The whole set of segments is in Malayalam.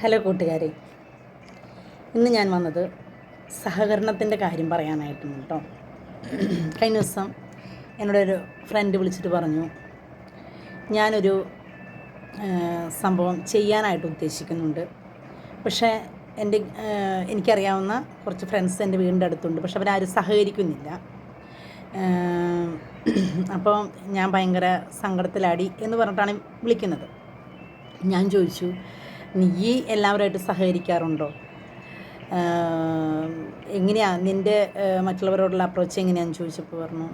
ഹലോ കൂട്ടുകാരെ, ഇന്ന് ഞാൻ വന്നത് സഹകരണത്തിൻ്റെ കാര്യം പറയാനായിട്ടാണ് കേട്ടോ. കഴിഞ്ഞ ദിവസം എന്നോടൊരു ഫ്രണ്ട് വിളിച്ചിട്ട് പറഞ്ഞു, ഞാനൊരു സംഭവം ചെയ്യാനായിട്ട് ഉദ്ദേശിക്കുന്നുണ്ട്. പക്ഷേ എനിക്കറിയാവുന്ന കുറച്ച് ഫ്രണ്ട്സ് എൻ്റെ വീടിൻ്റെ അടുത്തുണ്ട്, പക്ഷെ അവരാരും സഹകരിക്കുന്നില്ല. അപ്പോൾ ഞാൻ ഭയങ്കര സങ്കടത്തിലാടി എന്ന് പറഞ്ഞിട്ടാണ് വിളിക്കുന്നത്. ഞാൻ ചോദിച്ചു, നീ എല്ലാവരുമായിട്ട് സഹകരിക്കാറുണ്ടോ? എങ്ങനെയാണ് നിൻ്റെ മറ്റുള്ളവരോടുള്ള അപ്രോച്ച് എങ്ങനെയാണെന്ന് ചോദിച്ചപ്പോൾ പറഞ്ഞു,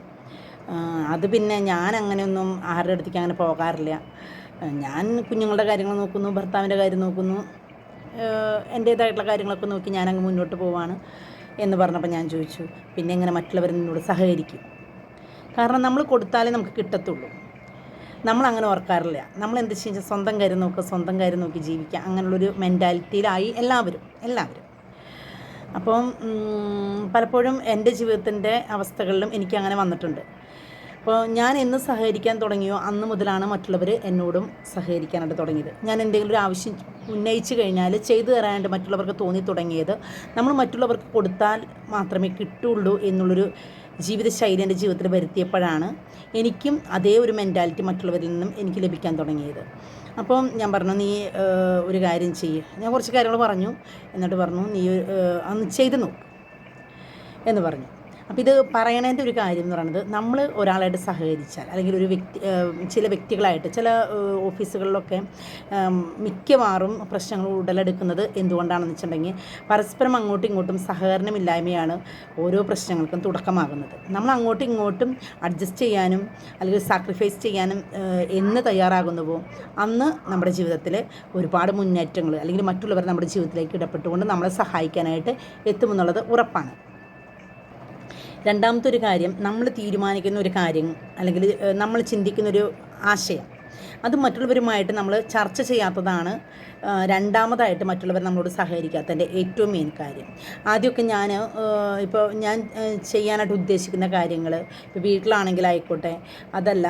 അത് പിന്നെ ഞാൻ അങ്ങനെയൊന്നും ആരുടെ അടുത്തേക്ക് അങ്ങനെ പോകാറില്ല. ഞാൻ കുഞ്ഞുങ്ങളുടെ കാര്യങ്ങൾ നോക്കുന്നു, ഭർത്താവിൻ്റെ കാര്യം നോക്കുന്നു, എൻ്റേതായിട്ടുള്ള കാര്യങ്ങളൊക്കെ നോക്കി ഞാനങ്ങ് മുന്നോട്ട് പോവാണ് എന്ന് പറഞ്ഞപ്പോൾ ഞാൻ ചോദിച്ചു, പിന്നെ എങ്ങനെ മറ്റുള്ളവർ നിന്നോട് സഹകരിക്കും? കാരണം നമ്മൾ കൊടുത്താലേ നമുക്ക് കിട്ടത്തുള്ളൂ. നമ്മളങ്ങനെ ഓർക്കാറില്ല. നമ്മൾ എന്ത് ചെയ്യുക, സ്വന്തം കാര്യം നോക്കുക, സ്വന്തം കാര്യം നോക്കി ജീവിക്കുക, അങ്ങനെയുള്ളൊരു മെൻറ്റാലിറ്റിയിലായി എല്ലാവരും. അപ്പം പലപ്പോഴും എൻ്റെ ജീവിതത്തിൻ്റെ അവസ്ഥകളിലും എനിക്കങ്ങനെ വന്നിട്ടുണ്ട്. അപ്പോൾ ഞാൻ എന്ന് സഹകരിക്കാൻ തുടങ്ങിയോ അന്ന് മുതലാണ് മറ്റുള്ളവർ എന്നോടും സഹകരിക്കാനായിട്ട് തുടങ്ങിയത്. ഞാൻ എന്തെങ്കിലും ഒരു ആവശ്യം ഉന്നയിച്ചു കഴിഞ്ഞാൽ ചെയ്തു തരാനായിട്ട് മറ്റുള്ളവർക്ക് തോന്നി തുടങ്ങിയത് നമ്മൾ മറ്റുള്ളവർക്ക് കൊടുത്താൽ മാത്രമേ കിട്ടുള്ളൂ എന്നുള്ളൊരു ജീവിതശൈലി എൻ്റെ ജീവിതത്തിൽ വരുത്തിയപ്പോഴാണ് എനിക്കും അതേ ഒരു മെൻറ്റാലിറ്റി മറ്റുള്ളവരിൽ നിന്നും എനിക്ക് ലഭിക്കാൻ തുടങ്ങിയത്. അപ്പം ഞാൻ പറഞ്ഞു, നീ ഒരു കാര്യം ചെയ്യ്. ഞാൻ കുറച്ച് കാര്യങ്ങൾ പറഞ്ഞു, എന്നിട്ട് പറഞ്ഞു, നീ അന്ന് ചെയ്ത് നോക്ക് എന്ന് പറഞ്ഞു. അപ്പോൾ ഇത് പറയണതിൻ്റെ ഒരു കാര്യം എന്ന് പറയുന്നത്, നമ്മൾ ഒരാളായിട്ട് സഹകരിച്ചാൽ, അല്ലെങ്കിൽ ഒരു ചില വ്യക്തികളായിട്ട് ചില ഓഫീസുകളിലൊക്കെ മിക്കവാറും പ്രശ്നങ്ങൾ ഉടലെടുക്കുന്നത് എന്തുകൊണ്ടാണെന്ന് വെച്ചിട്ടുണ്ടെങ്കിൽ പരസ്പരം അങ്ങോട്ടും ഇങ്ങോട്ടും സഹകരണമില്ലായ്മയാണ് ഓരോ പ്രശ്നങ്ങൾക്കും തുടക്കമാകുന്നത്. നമ്മൾ അങ്ങോട്ടും ഇങ്ങോട്ടും അഡ്ജസ്റ്റ് ചെയ്യാനും അല്ലെങ്കിൽ സാക്രിഫൈസ് ചെയ്യാനും എന്ന് തയ്യാറാകുന്നുവോ അന്ന് നമ്മുടെ ജീവിതത്തിൽ ഒരുപാട് മുന്നേറ്റങ്ങൾ, അല്ലെങ്കിൽ മറ്റുള്ളവർ നമ്മുടെ ജീവിതത്തിലേക്ക് ഇടപെട്ടുകൊണ്ട് നമ്മളെ സഹായിക്കാനായിട്ട് എത്തുമെന്നുള്ളത് ഉറപ്പാണ്. രണ്ടാമത്തെ ഒരു കാര്യം, നമ്മൾ തീരുമാനിക്കുന്ന ഒരു കാര്യം അല്ലെങ്കിൽ നമ്മൾ ചിന്തിക്കുന്നൊരു ആശയം അത് മറ്റുള്ളവരുമായിട്ട് നമ്മൾ ചർച്ച ചെയ്യാത്തതാണ് രണ്ടാമതായിട്ട് മറ്റുള്ളവർ നമ്മളോട് സഹകരിക്കാത്തതിൻ്റെ ഏറ്റവും മെയിൻ കാര്യം. ആദ്യമൊക്കെ ഞാൻ ചെയ്യാനായിട്ട് ഉദ്ദേശിക്കുന്ന കാര്യങ്ങൾ, ഇപ്പോൾ വീട്ടിലാണെങ്കിലായിക്കോട്ടെ, അതല്ല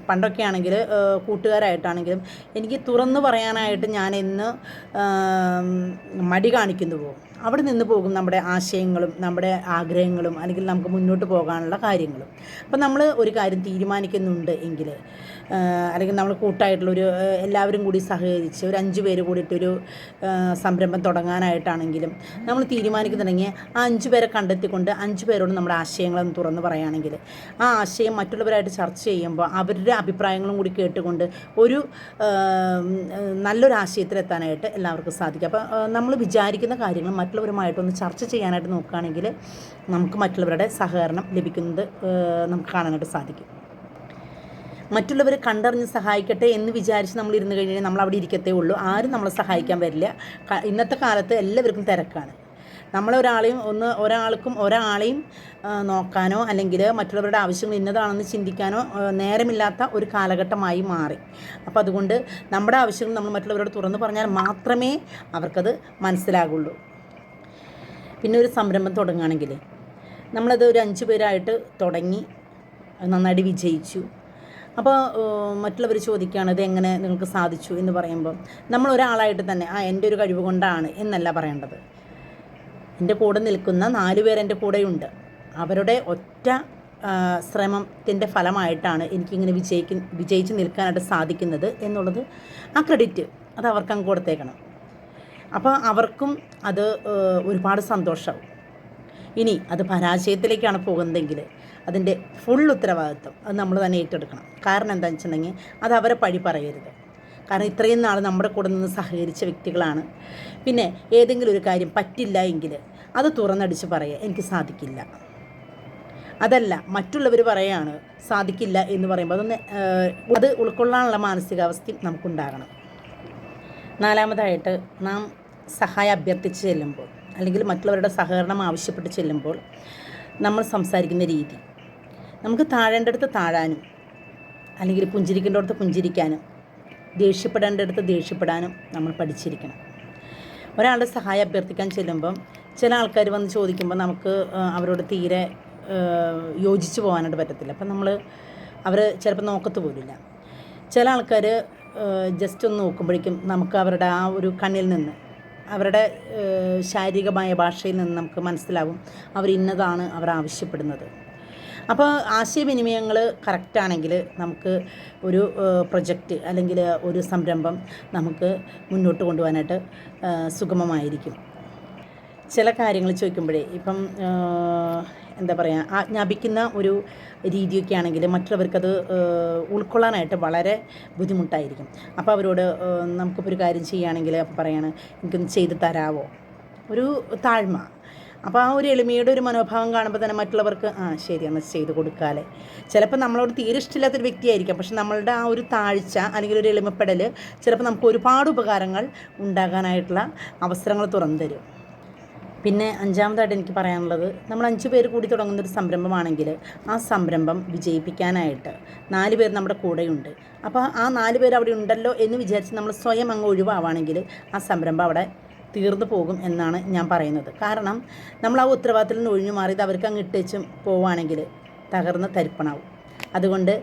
പണ്ടൊക്കെ ആണെങ്കിൽ കൂട്ടുകാരായിട്ടാണെങ്കിലും എനിക്ക് തുറന്നു പറയാനായിട്ട് ഞാൻ എന്ന് മടി കാണിക്കുന്നുവോ അവിടെ നിന്ന് പോകും നമ്മുടെ ആശയങ്ങളും നമ്മുടെ ആഗ്രഹങ്ങളും അല്ലെങ്കിൽ നമുക്ക് മുന്നോട്ട് പോകാനുള്ള കാര്യങ്ങളും. അപ്പം നമ്മൾ ഒരു കാര്യം തീരുമാനിക്കുന്നുണ്ട് എങ്കിൽ, അല്ലെങ്കിൽ നമ്മൾ കൂട്ടായിട്ടുള്ളൊരു എല്ലാവരും കൂടി സഹകരിച്ച് ഒരു 5 പേര് കൂടിയിട്ടൊരു സംരംഭം തുടങ്ങാനായിട്ടാണെങ്കിലും നമ്മൾ തീരുമാനിക്കുന്നുണ്ടെങ്കിൽ ആ 5 പേരെ കണ്ടെത്തിക്കൊണ്ട് 5 പേരോട് നമ്മുടെ ആശയങ്ങളൊന്ന് തുറന്ന് പറയുകയാണെങ്കിൽ ആ ആശയം മറ്റുള്ളവരായിട്ട് ചർച്ച ചെയ്യുമ്പോൾ അവരുടെ അഭിപ്രായങ്ങളും കൂടി കേട്ടുകൊണ്ട് ഒരു നല്ലൊരു ആശയത്തിലെത്താനായിട്ട് എല്ലാവർക്കും സാധിക്കും. അപ്പോൾ നമ്മൾ വിചാരിക്കുന്ന കാര്യങ്ങൾ മറ്റുള്ളവരുമായിട്ടൊന്ന് ചർച്ച ചെയ്യാനായിട്ട് നോക്കുകയാണെങ്കിൽ നമുക്ക് മറ്റുള്ളവരുടെ സഹകരണം ലഭിക്കുന്നത് നമുക്ക് കാണാനായിട്ട് സാധിക്കും. മറ്റുള്ളവർ കണ്ടറിഞ്ഞ് സഹായിക്കട്ടെ എന്ന് വിചാരിച്ച് നമ്മൾ ഇരുന്ന് കഴിഞ്ഞാൽ നമ്മൾ അവിടെ ഇരിക്കത്തേ ഉള്ളൂ. ആരും നമ്മളെ സഹായിക്കാൻ വരില്ല. ഇന്നത്തെ കാലത്ത് എല്ലാവർക്കും തിരക്കാണ്. ഒരാൾക്കും ഒരാളെയും നോക്കാനോ അല്ലെങ്കിൽ മറ്റുള്ളവരുടെ ആവശ്യങ്ങൾ ഇന്നതാണെന്ന് ചിന്തിക്കാനോ നേരമില്ലാത്ത ഒരു കാലഘട്ടമായി മാറി. അപ്പോൾ അതുകൊണ്ട് നമ്മുടെ ആവശ്യങ്ങൾ നമ്മൾ മറ്റുള്ളവരോട് തുറന്നു പറഞ്ഞാൽ മാത്രമേ അവർക്കത് മനസ്സിലാകുള്ളൂ. പിന്നെ ഒരു സംരംഭം തുടങ്ങുകയാണെങ്കിൽ നമ്മളത് ഒരു 5 പേരായിട്ട് തുടങ്ങി നന്നായിട്ട് വിജയിച്ചു. അപ്പോൾ മറ്റുള്ളവർ ചോദിക്കുകയാണ്, ഇത് എങ്ങനെ നിങ്ങൾക്ക് സാധിച്ചു എന്ന് പറയുമ്പോൾ നമ്മൾ ഒരാളായിട്ട് തന്നെ എൻ്റെ ഒരു കഴിവ് കൊണ്ടാണ് എന്നല്ല പറയേണ്ടത്. എൻ്റെ കൂടെ നിൽക്കുന്ന 4 പേർ എൻ്റെ കൂടെയുണ്ട്. അവരുടെ ഒറ്റ ശ്രമത്തിൻ്റെ ഫലമായിട്ടാണ് എനിക്കിങ്ങനെ വിജയിച്ച് നിൽക്കാനായിട്ട് സാധിക്കുന്നത് എന്നുള്ളത് ആ ക്രെഡിറ്റ് അത് അവർക്കങ്ങ് കൊടുത്തേക്കണം. അപ്പോൾ അവർക്കും അത് ഒരുപാട് സന്തോഷമാവും. ഇനി അത് പരാജയത്തിലേക്കാണ് പോകുന്നതെങ്കിൽ അതിൻ്റെ ഫുൾ ഉത്തരവാദിത്വം അത് നമ്മൾ തന്നെ ഏറ്റെടുക്കണം. കാരണം എന്താണെന്ന് വെച്ചിട്ടുണ്ടെങ്കിൽ അത് അവരെ പഴി പറയരുത്. കാരണം ഇത്രയും നാൾ നമ്മുടെ കൂടെ നിന്ന് സഹകരിച്ച വ്യക്തികളാണ്. പിന്നെ ഏതെങ്കിലും ഒരു കാര്യം പറ്റില്ല എങ്കിൽ അത് തുറന്നടിച്ച് പറയുക, എനിക്ക് സാധിക്കില്ല. അതല്ല, മറ്റുള്ളവർ പറയുകയാണ് സാധിക്കില്ല എന്ന് പറയുമ്പോൾ അത് ഉൾക്കൊള്ളാനുള്ള മാനസികാവസ്ഥയും നമുക്കുണ്ടാകണം. നാലാമതായിട്ട്, നാം സഹായം അഭ്യർത്ഥിച്ച് ചെല്ലുമ്പോൾ അല്ലെങ്കിൽ മറ്റുള്ളവരുടെ സഹകരണം ആവശ്യപ്പെട്ട് ചെല്ലുമ്പോൾ നമ്മൾ സംസാരിക്കുന്ന രീതി, നമുക്ക് താഴേണ്ടടുത്ത് താഴാനും അല്ലെങ്കിൽ പുഞ്ചിരിക്കേണ്ടടുത്ത് പുഞ്ചിരിക്കാനും ദേഷ്യപ്പെടേണ്ടടുത്ത് ദേഷ്യപ്പെടാനും നമ്മൾ പഠിച്ചിരിക്കണം. ഒരാളുടെ സഹായം അഭ്യർത്ഥിക്കാൻ ചെല്ലുമ്പം ചില ആൾക്കാർ വന്ന് ചോദിക്കുമ്പോൾ നമുക്ക് അവരോട് തീരെ യോജിച്ച് പോകാനായിട്ട് പറ്റത്തില്ല. അപ്പം അവർ ചിലപ്പോൾ നോക്കത്ത് പോലില്ല. ചില ആൾക്കാർ ജസ്റ്റ് ഒന്ന് നോക്കുമ്പോഴേക്കും നമുക്ക് അവരുടെ ആ ഒരു കണ്ണിൽ നിന്ന്, അവരുടെ ശാരീരികമായ ഭാഷയിൽ നിന്ന് നമുക്ക് മനസ്സിലാവും അവർ ഇന്നതാണ് അവർ ആവശ്യപ്പെടുന്നത്. അപ്പോൾ ആശയവിനിമയങ്ങൾ കറക്റ്റാണെങ്കിൽ നമുക്ക് ഒരു പ്രൊജക്റ്റ് അല്ലെങ്കിൽ ഒരു സംരംഭം നമുക്ക് മുന്നോട്ട് കൊണ്ടുപോകാനായിട്ട് സുഗമമായിരിക്കും. ചില കാര്യങ്ങൾ ചോദിക്കുമ്പോഴേ ഇപ്പം എന്താ പറയുക, ആജ്ഞാപിക്കുന്ന ഒരു രീതിയൊക്കെ ആണെങ്കിൽ മറ്റുള്ളവർക്കത് ഉൾക്കൊള്ളാനായിട്ട് വളരെ ബുദ്ധിമുട്ടായിരിക്കും. അപ്പോൾ അവരോട് നമുക്കിപ്പോൾ ഒരു കാര്യം ചെയ്യുകയാണെങ്കിൽ അപ്പോൾ പറയാണ് എനിക്കൊന്ന് ചെയ്ത് തരാമോ, ഒരു താഴ്മ. അപ്പോൾ ആ ഒരു എളിമയുടെ ഒരു മനോഭാവം കാണുമ്പോൾ തന്നെ മറ്റുള്ളവർക്ക് ശരി എന്നാൽ ചെയ്ത് കൊടുക്കാമല്ലേ. ചിലപ്പോൾ നമ്മളോട് തീരെ ഇഷ്ടമില്ലാത്തൊരു വ്യക്തിയായിരിക്കാം, പക്ഷെ നമ്മളുടെ ആ ഒരു താഴ്ച അല്ലെങ്കിൽ ഒരു എളിമപ്പെടൽ ചിലപ്പോൾ നമുക്ക് ഒരുപാട് ഉപകാരങ്ങൾ ഉണ്ടാകാനായിട്ടുള്ള അവസരങ്ങൾ തുറന്നു തരും. പിന്നെ അഞ്ചാമതായിട്ട് എനിക്ക് പറയാനുള്ളത്, നമ്മൾ 5 പേര് കൂടി തുടങ്ങുന്നൊരു സംരംഭമാണെങ്കിൽ ആ സംരംഭം വിജയിപ്പിക്കാനായിട്ട് 4 പേർ നമ്മുടെ കൂടെയുണ്ട്. അപ്പോൾ ആ 4 പേർ അവിടെ ഉണ്ടല്ലോ എന്ന് വിചാരിച്ച് നമ്മൾ സ്വയം അങ്ങ് ഒഴിവാണെങ്കിൽ ആ സംരംഭം അവിടെ തീർന്നു പോകും എന്നാണ് ഞാൻ പറയുന്നത്. കാരണം നമ്മൾ ആ ഉത്തരവാദിത്തത്തിൽ നിന്ന് ഒഴിഞ്ഞു മാറിയത് അവർക്ക് അങ്ങ് ഇട്ടേച്ചും പോവുകയാണെങ്കിൽ തകർന്ന് തരിപ്പണാവും. അതുകൊണ്ട്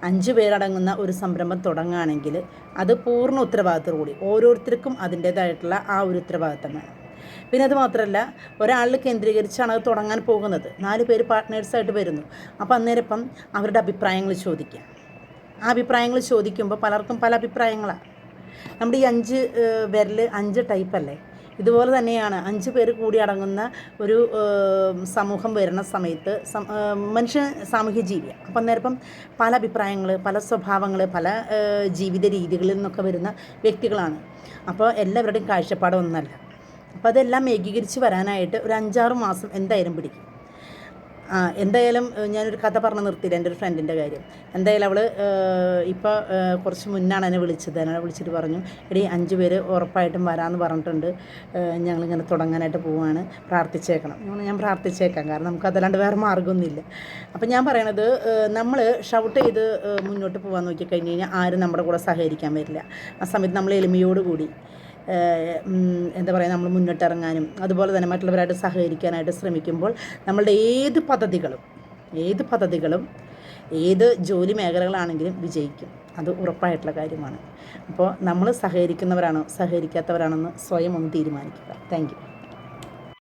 5 പേരടങ്ങുന്ന ഒരു സംരംഭം തുടങ്ങുകയാണെങ്കിൽ അത് പൂർണ്ണ ഉത്തരവാദിത്തത്തോടുകൂടി ഓരോരുത്തർക്കും അതിൻ്റേതായിട്ടുള്ള ആ ഒരു ഉത്തരവാദിത്തം വേണം. പിന്നെ അത് മാത്രമല്ല, ഒരാളിൽ കേന്ദ്രീകരിച്ചാണ് അത് തുടങ്ങാൻ പോകുന്നത്. 4 പേര് പാർട്ട്നേഴ്സായിട്ട് വരുന്നു. അപ്പോൾ അന്നേരം അവരുടെ അഭിപ്രായങ്ങൾ ചോദിക്കുക. ആ അഭിപ്രായങ്ങൾ ചോദിക്കുമ്പോൾ പലർക്കും പല അഭിപ്രായങ്ങളാണ്. നമ്മുടെ ഈ 5 വിരൽ 5 ടൈപ്പല്ലേ, ഇതുപോലെ തന്നെയാണ് 5 പേര് കൂടി അടങ്ങുന്ന ഒരു സമൂഹം വരുന്ന സമയത്ത് മനുഷ്യൻ സാമൂഹ്യ ജീവിയാണ്. അപ്പം അന്നേരം പല അഭിപ്രായങ്ങൾ, പല സ്വഭാവങ്ങൾ, പല ജീവിത രീതികളിൽ നിന്നൊക്കെ വരുന്ന വ്യക്തികളാണ്. അപ്പോൾ എല്ലാവരുടെയും കാഴ്ചപ്പാട് ഒന്നല്ല. അപ്പോൾ അതെല്ലാം ഏകീകരിച്ച് വരാനായിട്ട് ഒരു 5-6 മാസം എന്തായാലും പിടിക്കും. എന്തായാലും ഞാനൊരു കഥ പറഞ്ഞ് നിർത്തിയില്ല, എൻ്റെ ഒരു ഫ്രണ്ടിൻ്റെ കാര്യം. എന്തായാലും അവൾ ഇപ്പോൾ കുറച്ച് മുന്നാണ് എന്നെ വിളിച്ചത്. എന്നെ വിളിച്ചിട്ട് പറഞ്ഞു, എടീ 5 പേര് ഉറപ്പായിട്ടും വരാമെന്ന് പറഞ്ഞിട്ടുണ്ട്, ഞങ്ങളിങ്ങനെ തുടങ്ങാനായിട്ട് പോവുകയാണ്, പ്രാർത്ഥിച്ചേക്കണം. ഞാൻ പ്രാർത്ഥിച്ചേക്കാം, കാരണം നമുക്ക് അതല്ലാണ്ട് വേറെ മാർഗ്ഗമൊന്നുമില്ല. അപ്പം ഞാൻ പറയണത്, നമ്മൾ ഷൗട്ട് ചെയ്ത് മുന്നോട്ട് പോകാൻ നോക്കിക്കഴിഞ്ഞ് കഴിഞ്ഞാൽ ആരും നമ്മുടെ കൂടെ സഹകരിക്കാൻ വരില്ല. ആ സമയത്ത് നമ്മൾ എളിമയോടുകൂടി എന്താ പറയുക, നമ്മൾ മുന്നിട്ടിറങ്ങാനും അതുപോലെ തന്നെ മറ്റുള്ളവരായിട്ട് സഹകരിക്കാനായിട്ട് ശ്രമിക്കുമ്പോൾ നമ്മളുടെ ഏത് പദ്ധതികളും ഏത് ജോലി മേഖലകളാണെങ്കിലും വിജയിക്കും. അത് ഉറപ്പായിട്ടുള്ള കാര്യമാണ്. അപ്പോൾ നമ്മൾ സഹകരിക്കുന്നവരാണോ സഹകരിക്കാത്തവരാണെന്ന് സ്വയം ഒന്ന് തീരുമാനിക്കുക. Thank you.